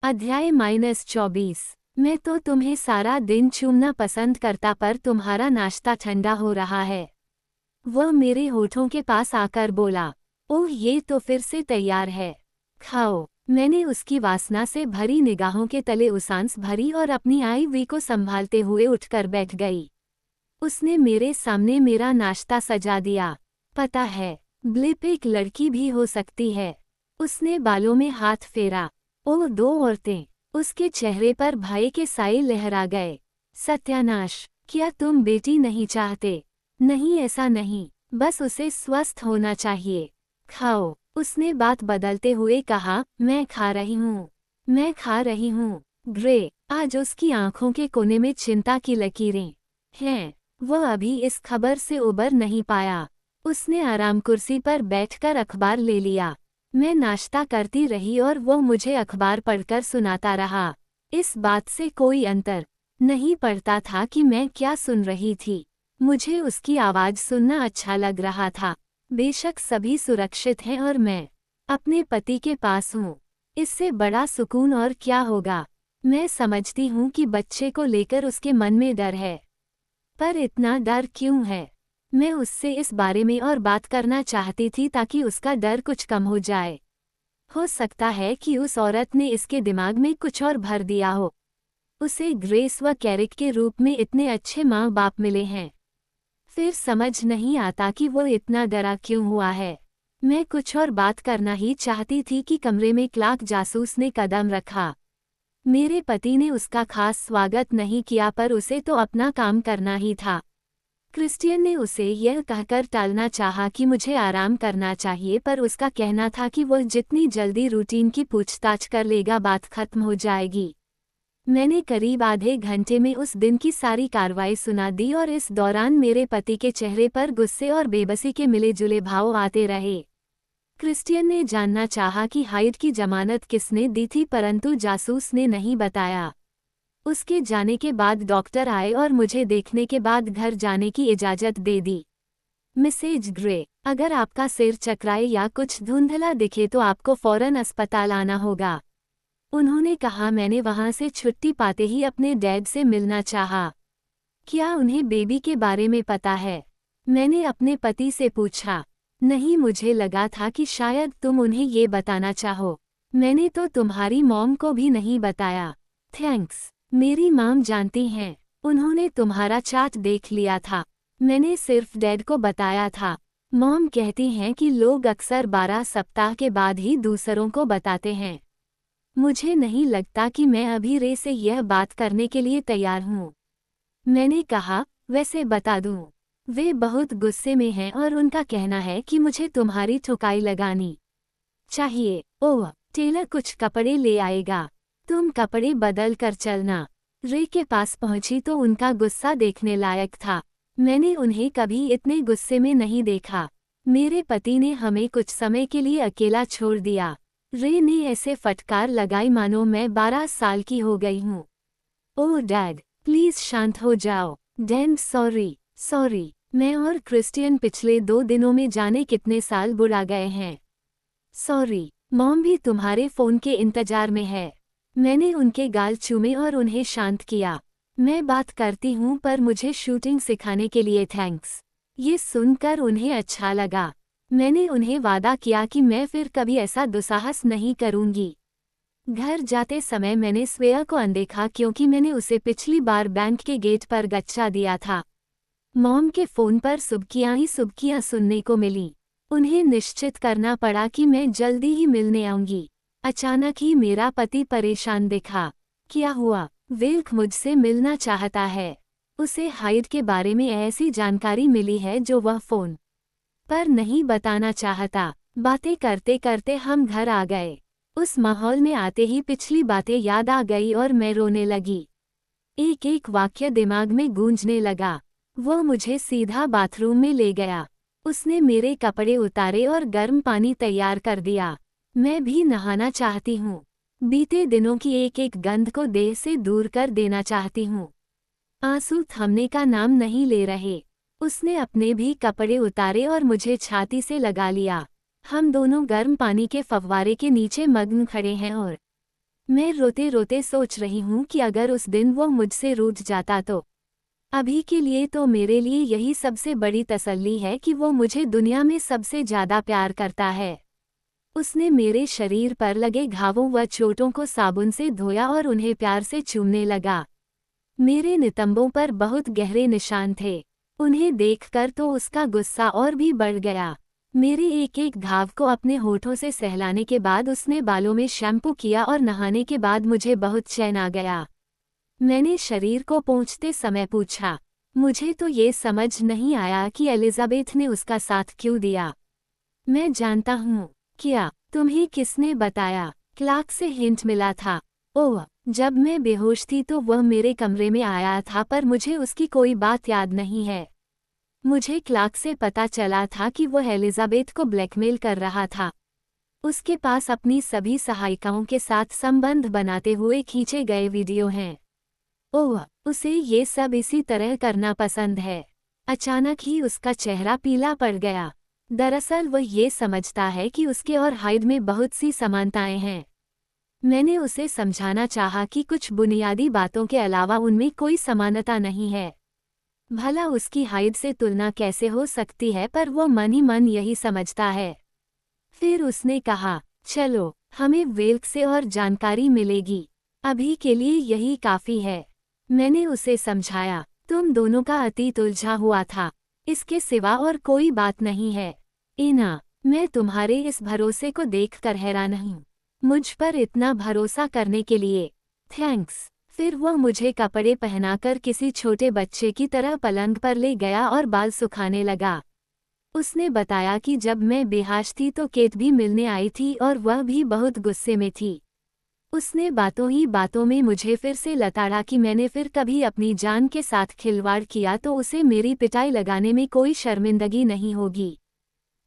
अध्याय -24। मैं तो तुम्हें सारा दिन चूमना पसंद करता पर तुम्हारा नाश्ता ठंडा हो रहा है। वह मेरे होठों के पास आकर बोला, ओह ये तो फिर से तैयार है, खाओ। मैंने उसकी वासना से भरी निगाहों के तले उसांस भरी और अपनी आईवी को संभालते हुए उठकर बैठ गई। उसने मेरे सामने मेरा नाश्ता सजा दिया। पता है, ब्लिप एक लड़की भी हो सकती है। उसने बालों में हाथ फेरा। ओह दो औरतें। उसके चेहरे पर भय के साए लहरा गए। सत्यानाश, क्या तुम बेटी नहीं चाहते? नहीं ऐसा नहीं, बस उसे स्वस्थ होना चाहिए। खाओ। उसने बात बदलते हुए कहा, मैं खा रही हूँ, मैं खा रही हूँ। ग्रे, आज उसकी आंखों के कोने में चिंता की लकीरें हैं। वह अभी इस खबर से उबर नहीं पाया। उसने आराम कुर्सी पर बैठकर अखबार ले लिया। मैं नाश्ता करती रही और वो मुझे अखबार पढ़कर सुनाता रहा। इस बात से कोई अंतर नहीं पड़ता था कि मैं क्या सुन रही थी। मुझे उसकी आवाज़ सुनना अच्छा लग रहा था। बेशक सभी सुरक्षित हैं और मैं अपने पति के पास हूँ। इससे बड़ा सुकून और क्या होगा। मैं समझती हूँ कि बच्चे को लेकर उसके मन में डर है, पर इतना डर क्यों है? मैं उससे इस बारे में और बात करना चाहती थी ताकि उसका डर कुछ कम हो जाए। हो सकता है कि उस औरत ने इसके दिमाग में कुछ और भर दिया हो। उसे ग्रेस व कैरिक के रूप में इतने अच्छे माँ बाप मिले हैं, फिर समझ नहीं आता कि वो इतना डरा क्यों हुआ है। मैं कुछ और बात करना ही चाहती थी कि कमरे में क्लार्क जासूस ने कदम रखा। मेरे पति ने उसका खास स्वागत नहीं किया पर उसे तो अपना काम करना ही था। क्रिस्टियन ने उसे यह कहकर टालना चाहा कि मुझे आराम करना चाहिए, पर उसका कहना था कि वह जितनी जल्दी रूटीन की पूछताछ कर लेगा बात खत्म हो जाएगी। मैंने करीब आधे घंटे में उस दिन की सारी कार्रवाई सुना दी और इस दौरान मेरे पति के चेहरे पर गुस्से और बेबसी के मिले जुले भाव आते रहे। क्रिस्टियन ने जानना चाहा कि हाइड की जमानत किसने दी थी, परंतु जासूस ने नहीं बताया। उसके जाने के बाद डॉक्टर आए और मुझे देखने के बाद घर जाने की इजाज़त दे दी। मिसेज ग्रे, अगर आपका सिर चकराए या कुछ धुंधला दिखे तो आपको फौरन अस्पताल आना होगा, उन्होंने कहा। मैंने वहां से छुट्टी पाते ही अपने डैड से मिलना चाहा। क्या उन्हें बेबी के बारे में पता है? मैंने अपने पति से पूछा। नहीं, मुझे लगा था कि शायद तुम उन्हें ये बताना चाहो। मैंने तो तुम्हारी मॉम को भी नहीं बताया। थैंक्स, मेरी मॉम जानती हैं, उन्होंने तुम्हारा चार्ट देख लिया था। मैंने सिर्फ डैड को बताया था। मॉम कहती हैं कि लोग अक्सर 12 सप्ताह के बाद ही दूसरों को बताते हैं। मुझे नहीं लगता कि मैं अभी रे से यह बात करने के लिए तैयार हूँ। मैंने कहा, वैसे बता दूँ, वे बहुत गुस्से में हैं और उनका कहना है कि मुझे तुम्हारी ठुकाई लगानी चाहिए। ओह, टेलर कुछ कपड़े ले आएगा, तुम कपड़े बदल कर चलना। रे के पास पहुंची तो उनका गुस्सा देखने लायक था। मैंने उन्हें कभी इतने गुस्से में नहीं देखा। मेरे पति ने हमें कुछ समय के लिए अकेला छोड़ दिया। रे ने ऐसे फटकार लगाई मानो मैं 12 साल की हो गई हूँ। ओह डैड, प्लीज शांत हो जाओ। डैड सॉरी, मैं और क्रिस्टियन पिछले 2 दिनों में जाने कितने साल बुला गए हैं। सॉरी, मॉम भी तुम्हारे फ़ोन के इंतजार में है। मैंने उनके गाल चूमे और उन्हें शांत किया। मैं बात करती हूँ पर मुझे शूटिंग सिखाने के लिए थैंक्स। ये सुनकर उन्हें अच्छा लगा। मैंने उन्हें वादा किया कि मैं फिर कभी ऐसा दुस्साहस नहीं करूँगी। घर जाते समय मैंने स्वेया को अनदेखा क्योंकि मैंने उसे पिछली बार बैंक के गेट पर गच्चा दिया था। मॉम के फ़ोन पर सुबकियाँ ही सुबकियाँ सुनने को मिली। उन्हें निश्चित करना पड़ा कि मैं जल्दी ही मिलने आऊंगी। अचानक ही मेरा पति परेशान दिखा। क्या हुआ? विल्क मुझसे मिलना चाहता है। उसे हाइड के बारे में ऐसी जानकारी मिली है जो वह फ़ोन पर नहीं बताना चाहता। बातें करते करते हम घर आ गए। उस माहौल में आते ही पिछली बातें याद आ गई और मैं रोने लगी। एक एक वाक्य दिमाग में गूंजने लगा। वो मुझे सीधा बाथरूम में ले गया। उसने मेरे कपड़े उतारे और गर्म पानी तैयार कर दिया। मैं भी नहाना चाहती हूँ। बीते दिनों की एक एक गंध को देह से दूर कर देना चाहती हूँ। आंसू थमने का नाम नहीं ले रहे। उसने अपने भी कपड़े उतारे और मुझे छाती से लगा लिया। हम दोनों गर्म पानी के फव्वारे के नीचे मग्न खड़े हैं और मैं रोते रोते सोच रही हूँ कि अगर उस दिन वो मुझसे रूठ जाता तो। अभी के लिए तो मेरे लिए यही सबसे बड़ी तसल्ली है कि वो मुझे दुनिया में सबसे ज़्यादा प्यार करता है। उसने मेरे शरीर पर लगे घावों व चोटों को साबुन से धोया और उन्हें प्यार से चूमने लगा। मेरे नितंबों पर बहुत गहरे निशान थे। उन्हें देखकर तो उसका गुस्सा और भी बढ़ गया। मेरे एक एक घाव को अपने होठों से सहलाने के बाद उसने बालों में शैम्पू किया और नहाने के बाद मुझे बहुत चैन आ गया। मैंने शरीर को पोंछते समय पूछा, मुझे तो ये समझ नहीं आया कि एलिजाबेथ ने उसका साथ क्यों दिया। मैं जानता हूँ। क्या? तुम्हें किसने बताया? क्लार्क से हिंट मिला था। ओह, जब मैं बेहोश थी तो वह मेरे कमरे में आया था पर मुझे उसकी कोई बात याद नहीं है। मुझे क्लार्क से पता चला था कि वह एलिजाबेथ को ब्लैकमेल कर रहा था। उसके पास अपनी सभी सहायिकाओं के साथ संबंध बनाते हुए खींचे गए वीडियो हैं। ओह, उसे ये सब इसी तरह करना पसंद है। अचानक ही उसका चेहरा पीला पड़ गया। दरअसल वह ये समझता है कि उसके और हाइड में बहुत सी समानताएं हैं। मैंने उसे समझाना चाहा कि कुछ बुनियादी बातों के अलावा उनमें कोई समानता नहीं है। भला उसकी हाइड से तुलना कैसे हो सकती है, पर वो मन ही मन यही समझता है। फिर उसने कहा, चलो हमें वेल्क से और जानकारी मिलेगी। अभी के लिए यही काफ़ी है। मैंने उसे समझाया, तुम दोनों का अतीत उलझा हुआ था। इसके सिवा और कोई बात नहीं है। इना, मैं तुम्हारे इस भरोसे को देखकर हैरान हूँ। मुझ पर इतना भरोसा करने के लिए थैंक्स। फिर वह मुझे कपड़े पहनाकर किसी छोटे बच्चे की तरह पलंग पर ले गया और बाल सुखाने लगा। उसने बताया कि जब मैं बेहोश थी तो केट भी मिलने आई थी और वह भी बहुत गुस्से में थी। उसने बातों ही बातों में मुझे फिर से लताड़ा कि मैंने फिर कभी अपनी जान के साथ खिलवाड़ किया तो उसे मेरी पिटाई लगाने में कोई शर्मिंदगी नहीं होगी।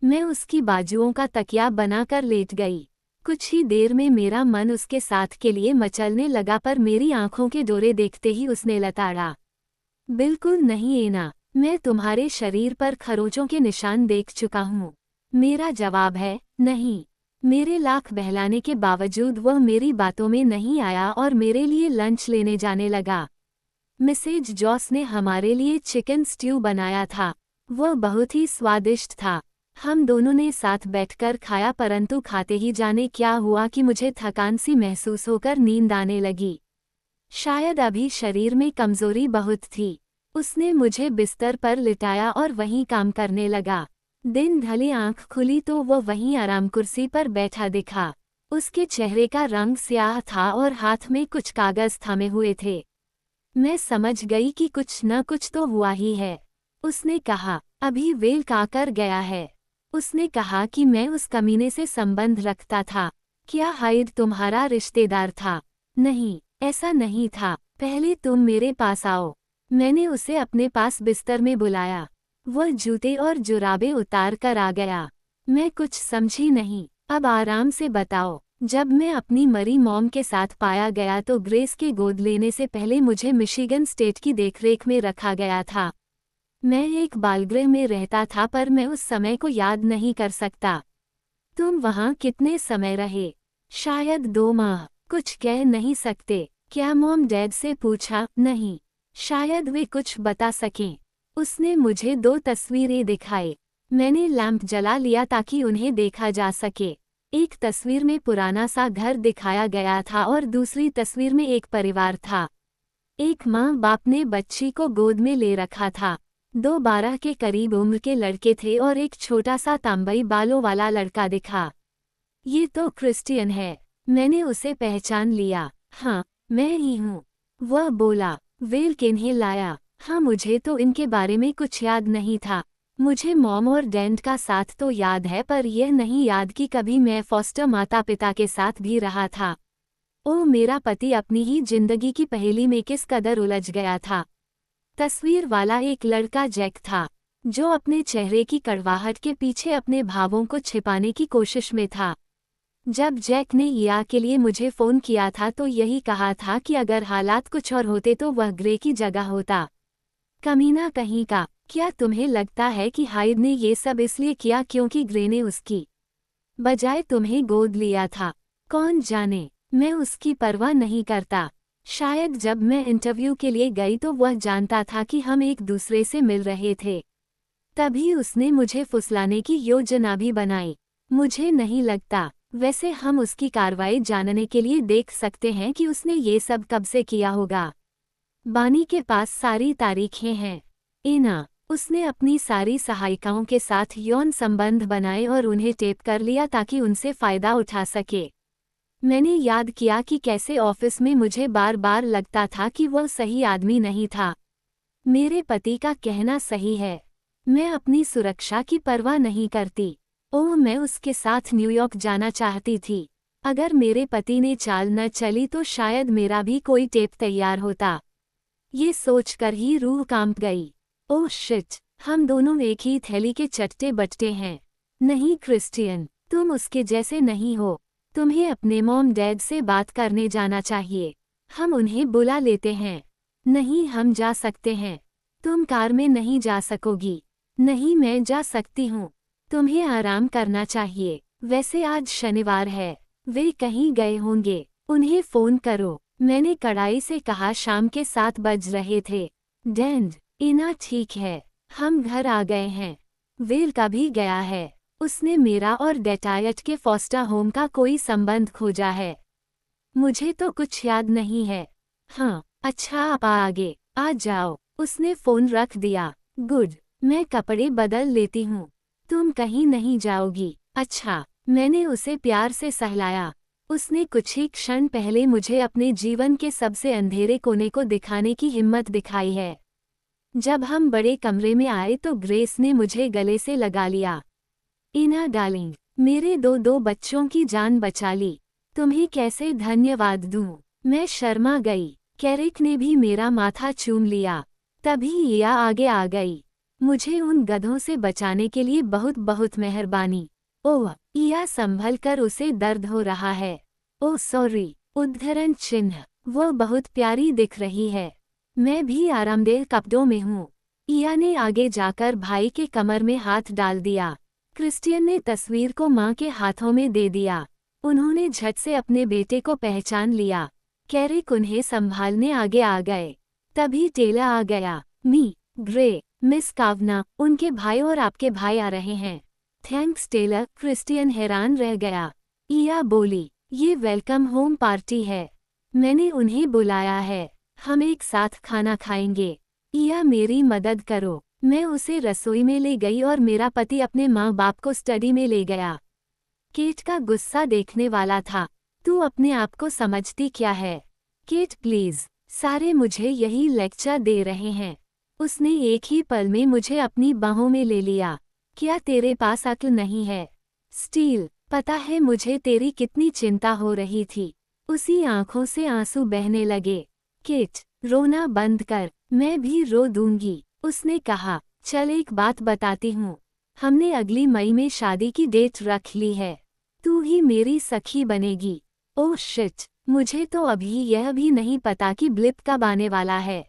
मैं उसकी बाजुओं का तकिया बनाकर लेट गई। कुछ ही देर में मेरा मन उसके साथ के लिए मचलने लगा, पर मेरी आंखों के डोरे देखते ही उसने लताड़ा, बिल्कुल नहीं एना, मैं तुम्हारे शरीर पर खरोंचों के निशान देख चुका हूँ। मेरा जवाब है, नहीं। मेरे लाख बहलाने के बावजूद वह मेरी बातों में नहीं आया और मेरे लिए लंच लेने जाने लगा। मिसेज जॉस ने हमारे लिए चिकन स्ट्यू बनाया था। वह बहुत ही स्वादिष्ट था। हम दोनों ने साथ बैठकर खाया, परंतु खाते ही जाने क्या हुआ कि मुझे थकान सी महसूस होकर नींद आने लगी। शायद अभी शरीर में कमजोरी बहुत थी। उसने मुझे बिस्तर पर लिटाया और वहीं काम करने लगा। दिन ढले आंख खुली तो वह वहीं आराम कुर्सी पर बैठा दिखा। उसके चेहरे का रंग स्याह था और हाथ में कुछ कागज थामे हुए थे। मैं समझ गई कि कुछ न कुछ तो हुआ ही है। उसने कहा, अभी वेल्क आकर गया है। उसने कहा कि मैं उस कमीने से संबंध रखता था। क्या हाइड तुम्हारा रिश्तेदार था? नहीं, ऐसा नहीं था। पहले तुम मेरे पास आओ। मैंने उसे अपने पास बिस्तर में बुलाया। वह जूते और जुराबें उतार कर आ गया। मैं कुछ समझी नहीं। अब आराम से बताओ। जब मैं अपनी मरी मॉम के साथ पाया गया तो ग्रेस के गोद लेने से पहले मुझे मिशिगन स्टेट की देखरेख में रखा गया था। मैं एक बालगृह में रहता था, पर मैं उस समय को याद नहीं कर सकता। तुम वहाँ कितने समय रहे? शायद 2 माह। कुछ कह नहीं सकते? क्या मॉम डैड से पूछा? नहीं। शायद वे कुछ बता सकें। उसने मुझे 2 तस्वीरें दिखाई। मैंने लैंप जला लिया ताकि उन्हें देखा जा सके। एक तस्वीर में पुराना सा घर दिखाया गया था और दूसरी तस्वीर में एक परिवार था। एक माँ बाप ने बच्ची को गोद में ले रखा था। 2 12 के करीब उम्र के लड़के थे और एक छोटा सा तांबई बालों वाला लड़का दिखा। ये तो क्रिस्टियन है। मैंने उसे पहचान लिया। हाँ, मैं ही हूँ। वह बोला, वेल्क इन्हें लाया। हाँ, मुझे तो इनके बारे में कुछ याद नहीं था। मुझे मॉम और डैड का साथ तो याद है, पर यह नहीं याद कि कभी मैं फॉस्टर माता पिता के साथ भी रहा था। ओह, मेरा पति अपनी ही जिंदगी की पहेली में किस कदर उलझ गया था। तस्वीर वाला एक लड़का जैक था, जो अपने चेहरे की कड़वाहट के पीछे अपने भावों को छिपाने की कोशिश में था। जब जैक ने या के लिए मुझे फ़ोन किया था तो यही कहा था कि अगर हालात कुछ और होते तो वह ग्रे की जगह होता। कमीना कहीं का। क्या तुम्हें लगता है कि हाइड ने ये सब इसलिए किया क्योंकि ग्रे ने उसकी बजाय तुम्हें गोद लिया था? कौन जाने। मैं उसकी परवाह नहीं करता। शायद जब मैं इंटरव्यू के लिए गई तो वह जानता था कि हम एक दूसरे से मिल रहे थे। तभी उसने मुझे फुसलाने की योजना भी बनाई। मुझे नहीं लगता। वैसे हम उसकी कार्रवाई जानने के लिए देख सकते हैं कि उसने ये सब कब से किया होगा। बानी के पास सारी तारीखें हैं। इना, उसने अपनी सारी सहायिकाओं के साथ यौन संबंध बनाए और उन्हें टेप कर लिया ताकि उनसे फायदा उठा सके। मैंने याद किया कि कैसे ऑफिस में मुझे बार बार लगता था कि वह सही आदमी नहीं था। मेरे पति का कहना सही है। मैं अपनी सुरक्षा की परवाह नहीं करती। ओह, मैं उसके साथ न्यूयॉर्क जाना चाहती थी। अगर मेरे पति ने चाल न चली तो शायद मेरा भी कोई टेप तैयार होता। ये सोचकर ही रूह कांप गई। ओह शिट, हम दोनों एक ही थैली के चट्टे बट्टे हैं। नहीं क्रिस्टियन, तुम उसके जैसे नहीं हो। तुम्हें अपने मॉम डैड से बात करने जाना चाहिए। हम उन्हें बुला लेते हैं। नहीं, हम जा सकते हैं। तुम कार में नहीं जा सकोगी। नहीं, मैं जा सकती हूँ। तुम्हें आराम करना चाहिए। वैसे आज शनिवार है। वे कहीं गए होंगे। उन्हें फ़ोन करो। मैंने कड़ाई से कहा। शाम के 7 बज रहे थे। डैड, इना ठीक है। हम घर आ गए हैं। वेल का भी गया है। उसने मेरा और डेटायट के फॉस्टर होम का कोई संबंध खोजा है। मुझे तो कुछ याद नहीं है। हाँ, अच्छा आप आगे आ जाओ। उसने फ़ोन रख दिया। गुड, मैं कपड़े बदल लेती हूँ। तुम कहीं नहीं जाओगी। अच्छा, मैंने उसे प्यार से सहलाया। उसने कुछ ही क्षण पहले मुझे अपने जीवन के सबसे अंधेरे कोने को दिखाने की हिम्मत दिखाई है। जब हम बड़े कमरे में आए तो ग्रेस ने मुझे गले से लगा लिया। इना डार्लिंग, मेरे दो बच्चों की जान बचा ली। तुम्हें कैसे धन्यवाद दूं? मैं शर्मा गई। कैरिक ने भी मेरा माथा चूम लिया। तभी इया आगे आ गई। मुझे उन गधों से बचाने के लिए बहुत बहुत मेहरबानी। ओह, इया संभल कर उसे दर्द हो रहा है। Oh sorry. उद्धरण चिन्ह। वो बहुत प्यारी दिख रही है। मैं भी आरामदेह कपड़ों में हूँ। इया ने आगे जाकर भाई के कमर में हाथ डाल दिया। क्रिस्टियन ने तस्वीर को माँ के हाथों में दे दिया। उन्होंने झट से अपने बेटे को पहचान लिया। कैरिक उन्हें संभालने आगे आ गए। तभी टेला आ गया। ग्रे, मिस कावना, उनके भाई और आपके भाई आ रहे हैं। Thanks Taylor. क्रिस्टियन हैरान रह गया। इया बोली, ये वेलकम होम पार्टी है। मैंने उन्हें बुलाया है। हम एक साथ खाना खाएंगे। इया, मेरी मदद करो। मैं उसे रसोई में ले गई और मेरा पति अपने माँ बाप को स्टडी में ले गया। केट का गुस्सा देखने वाला था। तू अपने आप को समझती क्या है? केट प्लीज, सारे मुझे यही लेक्चर दे रहे हैं। उसने एक ही पल में मुझे अपनी बाहों में ले लिया। क्या तेरे पास अक्ल नहीं है? स्टील, पता है मुझे तेरी कितनी चिंता हो रही थी। उसी आंखों से आंसू बहने लगे। केट, रोना बंद कर, मैं भी रो दूंगी। उसने कहा, चल एक बात बताती हूँ। हमने अगली मई में शादी की डेट रख ली है। तू ही मेरी सखी बनेगी। ओह शिट, मुझे तो अभी यह भी नहीं पता कि ब्लिप कब आने वाला है।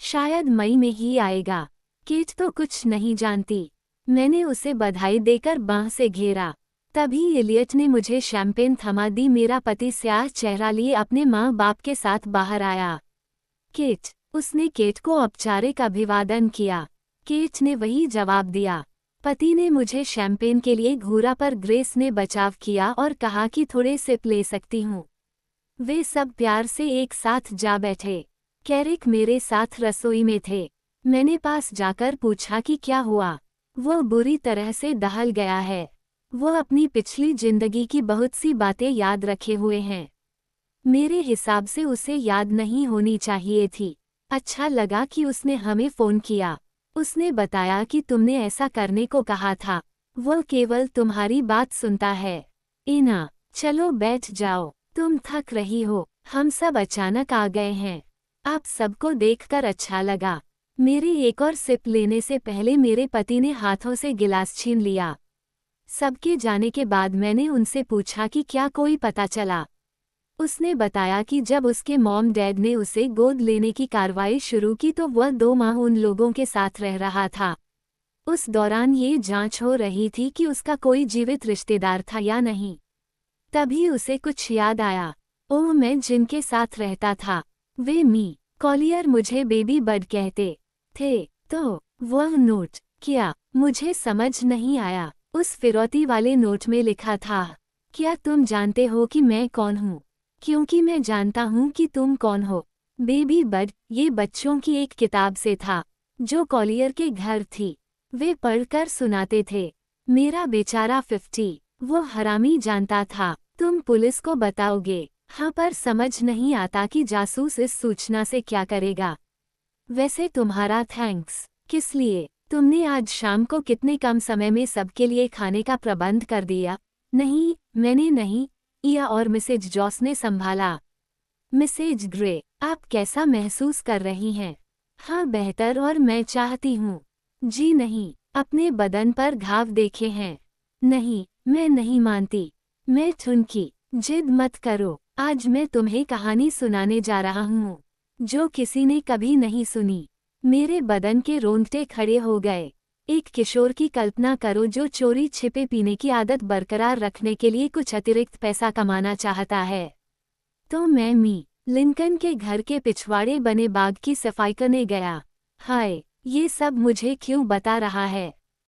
शायद मई में ही आएगा। केट तो कुछ नहीं जानती। मैंने उसे बधाई देकर बांह से घेरा। तभी एलियट ने मुझे शैंपेन थमा दी। मेरा पति स्याह चेहरा लिए अपने माँ बाप के साथ बाहर आया। केट, उसने केट को औपचारिक अभिवादन किया। केट ने वही जवाब दिया। पति ने मुझे शैंपेन के लिए घूरा पर ग्रेस ने बचाव किया और कहा कि थोड़े सिप ले सकती हूँ। वे सब प्यार से एक साथ जा बैठे। कैरिक मेरे साथ रसोई में थे। मैंने पास जाकर पूछा कि क्या हुआ। वह बुरी तरह से दहल गया है। वह अपनी पिछली जिंदगी की बहुत सी बातें याद रखे हुए हैं। मेरे हिसाब से उसे याद नहीं होनी चाहिए थी। अच्छा लगा कि उसने हमें फ़ोन किया। उसने बताया कि तुमने ऐसा करने को कहा था। वह केवल तुम्हारी बात सुनता है। इना, चलो बैठ जाओ। तुम थक रही हो। हम सब अचानक आ गए हैं। आप सबको देखकर अच्छा लगा। मेरे एक और सिप लेने से पहले मेरे पति ने हाथों से गिलास छीन लिया। सबके जाने के बाद मैंने उनसे पूछा कि क्या कोई पता चला। उसने बताया कि जब उसके मॉम डैड ने उसे गोद लेने की कार्रवाई शुरू की तो वह 2 माह उन लोगों के साथ रह रहा था। उस दौरान ये जांच हो रही थी कि उसका कोई जीवित रिश्तेदार था या नहीं। तभी उसे कुछ याद आया। ओह, मैं जिनके साथ रहता था वे कॉलियर मुझे बेबी बड कहते थे। तो वह नोट क्या? मुझे समझ नहीं आया। उस फिरौती वाले नोट में लिखा था, क्या तुम जानते हो कि मैं कौन हूँ? क्योंकि मैं जानता हूँ कि तुम कौन हो। बेबी बड ये बच्चों की एक किताब से था जो कॉलियर के घर थी। वे पढ़कर सुनाते थे। मेरा बेचारा 50 वो हरामी जानता था तुम पुलिस को बताओगे। हाँ, पर समझ नहीं आता कि जासूस इस सूचना से क्या करेगा। वैसे तुम्हारा थैंक्स किस लिए? तुमने आज शाम को कितने कम समय में सबके लिए खाने का प्रबंध कर दिया। नहीं, मैंने नहीं, इया और मिसेज जॉस ने संभाला। मिसेज ग्रे, आप कैसा महसूस कर रही हैं? हाँ, बेहतर, और मैं चाहती हूँ। जी नहीं, अपने बदन पर घाव देखे हैं? नहीं, मैं नहीं मानती। मैं ठुनकी। जिद मत करो, आज मैं तुम्हें कहानी सुनाने जा रहा हूँ जो किसी ने कभी नहीं सुनी। मेरे बदन के रोंगटे खड़े हो गए। एक किशोर की कल्पना करो जो चोरी छिपे पीने की आदत बरकरार रखने के लिए कुछ अतिरिक्त पैसा कमाना चाहता है। तो मैं लिंकन के घर के पिछवाड़े बने बाग की सफाई करने गया। हाय, ये सब मुझे क्यों बता रहा है?